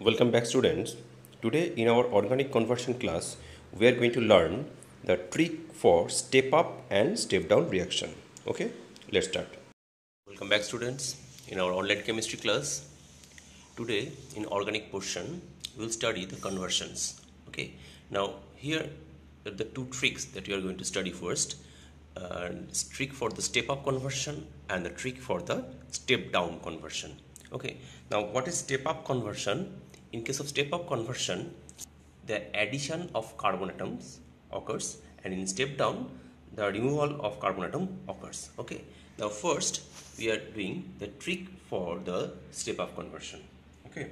Welcome back students. Today in our organic conversion class we are going to learn the trick for step up and step down reaction. Okay, let's start. Welcome back students in our online chemistry class. Today in organic portion we will study the conversions. Okay, now here are the two tricks that you are going to study first. Trick for the step up conversion and the trick for the step down conversion. Okay, now what is step up conversion? In case of step up conversion, the addition of carbon atoms occurs, and in step down the removal of carbon atom occurs. Okay, now first we are doing the trick for the step up conversion. Okay,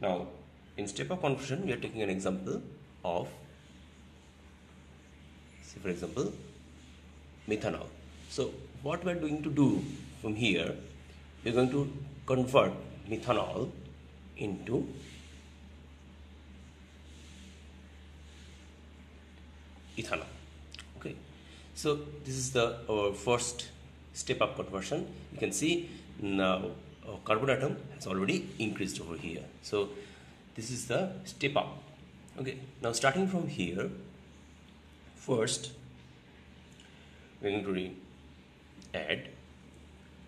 now in step up conversion we are taking an example of, say for example, methanol. So what we are going to do from here, we are going to convert methanol into ethanol. Okay, so this is the our first step up conversion. You can see now carbon atom has already increased over here. So this is the step up. Okay, now starting from here, first we are going to add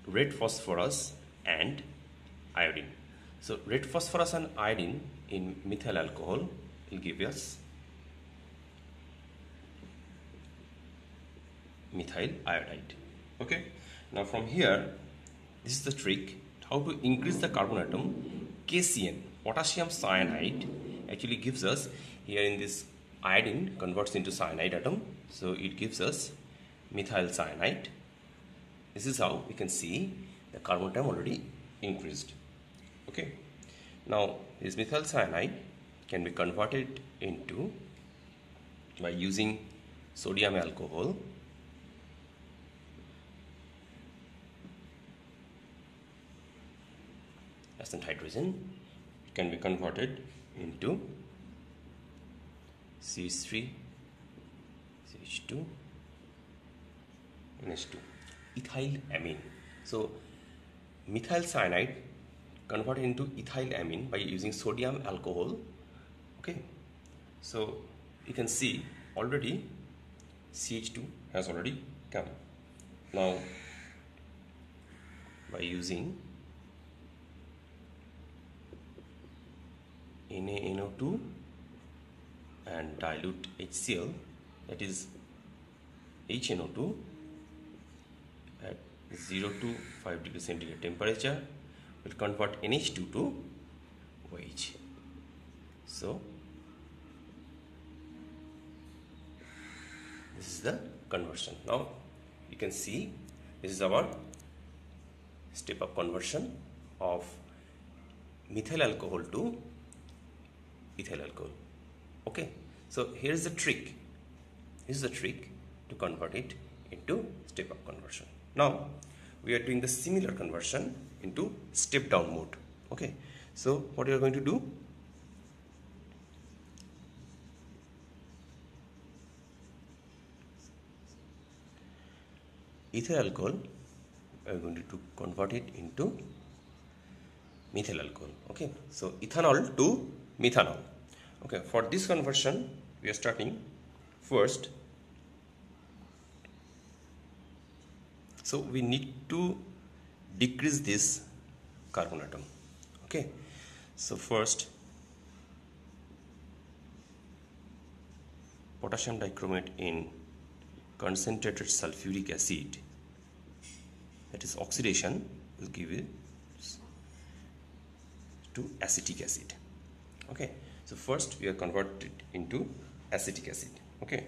red phosphorus and iodine. So red phosphorus and iodine in methyl alcohol will give us methyl iodide. Okay, now from here, this is the trick how to increase the carbon atom. KCN, potassium cyanide, actually gives us here in this iodine converts into cyanide atom, so it gives us methyl cyanide. This is how we can see the carbon atom already increased. Okay, now this methyl cyanide can be converted into by using sodium alcohol. Accent hydrogen can be converted into CH3, CH2, NH2, ethylamine. So methyl cyanide converted into ethylamine by using sodium alcohol. Okay, so you can see already CH2 has already come. Now by using NaNO2 and dilute HCl, that is HNO2, at 0 to 5 degree centigrade temperature will convert NH2 to OH. So this is the conversion. Now you can see this is our step up conversion of methyl alcohol to ethyl alcohol. Okay, so here's the trick. This is the trick to convert it into step up conversion. Now we are doing the similar conversion into step down mode. Okay, so what you are going to do, ethyl alcohol, we are going to convert it into methyl alcohol. Okay, so ethanol to methanol. Okay, for this conversion we are starting first. So we need to decrease this carbon atom. Okay, so first potassium dichromate in concentrated sulfuric acid, that is oxidation, will give it to acetic acid. Okay, so first we are converted into acetic acid. Okay,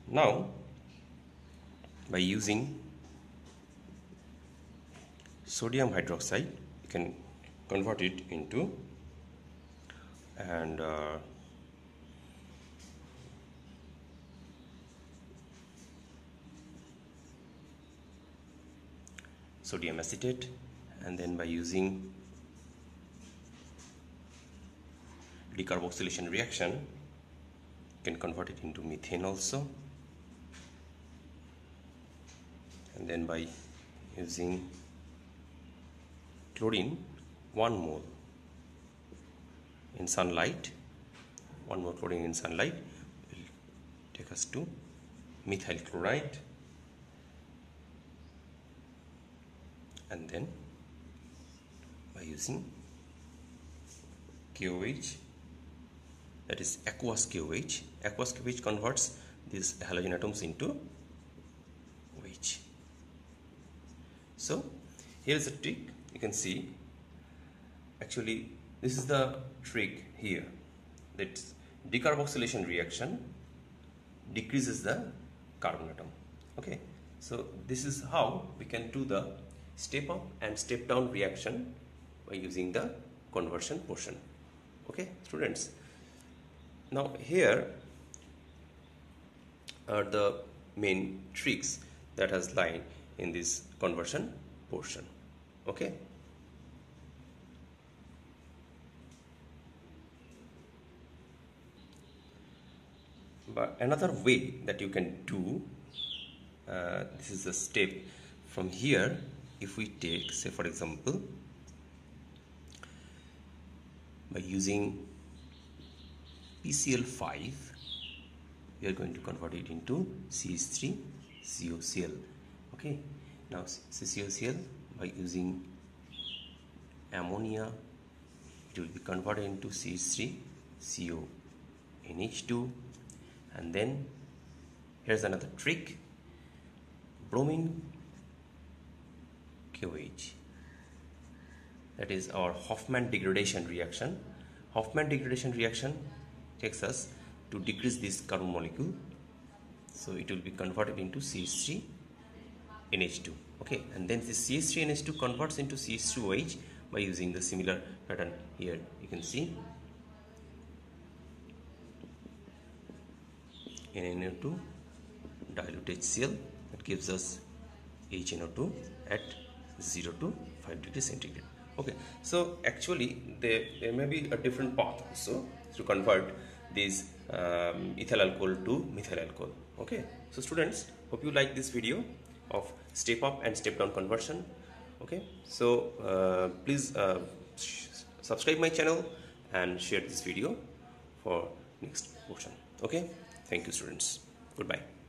now by using sodium hydroxide you can convert it into, and sodium acetate, and then by using decarboxylation reaction you can convert it into methane also, and then by using chlorine 1 mole in sunlight, one more chlorine in sunlight will take us to methyl chloride, and then by using KOH, that is aqueous KOH converts these halogen atoms into OH. So here is a trick. You can see, actually this is the trick here, that decarboxylation reaction decreases the carbon atom. Okay, so this is how we can do the step up and step down reaction by using the conversion portion. Okay students, now here are the main tricks that has lying in this conversion portion. Okay, but another way that you can do, this is the step from here. If we take, say for example, by using PCl5, we are going to convert it into CH3 COCl. Okay, now CCOCl, by using ammonia, it will be converted into CH3 CONH2, and then here's another trick, bromine KOH, that is our Hofmann degradation reaction. Hofmann degradation reaction takes us to decrease this carbon molecule, so it will be converted into CH3 NH2. Okay, and then this CH3 NH2 converts into CH2OH by using the similar pattern. Here you can see NaNO2 dilute HCl, that gives us HNO2 at 0 to 5 degrees centigrade. Okay, so actually there may be a different path also to convert this ethyl alcohol to methyl alcohol. Okay, so students, hope you like this video of step up and step down conversion. Okay, so please subscribe my channel and share this video for next portion. Okay, thank you students, goodbye.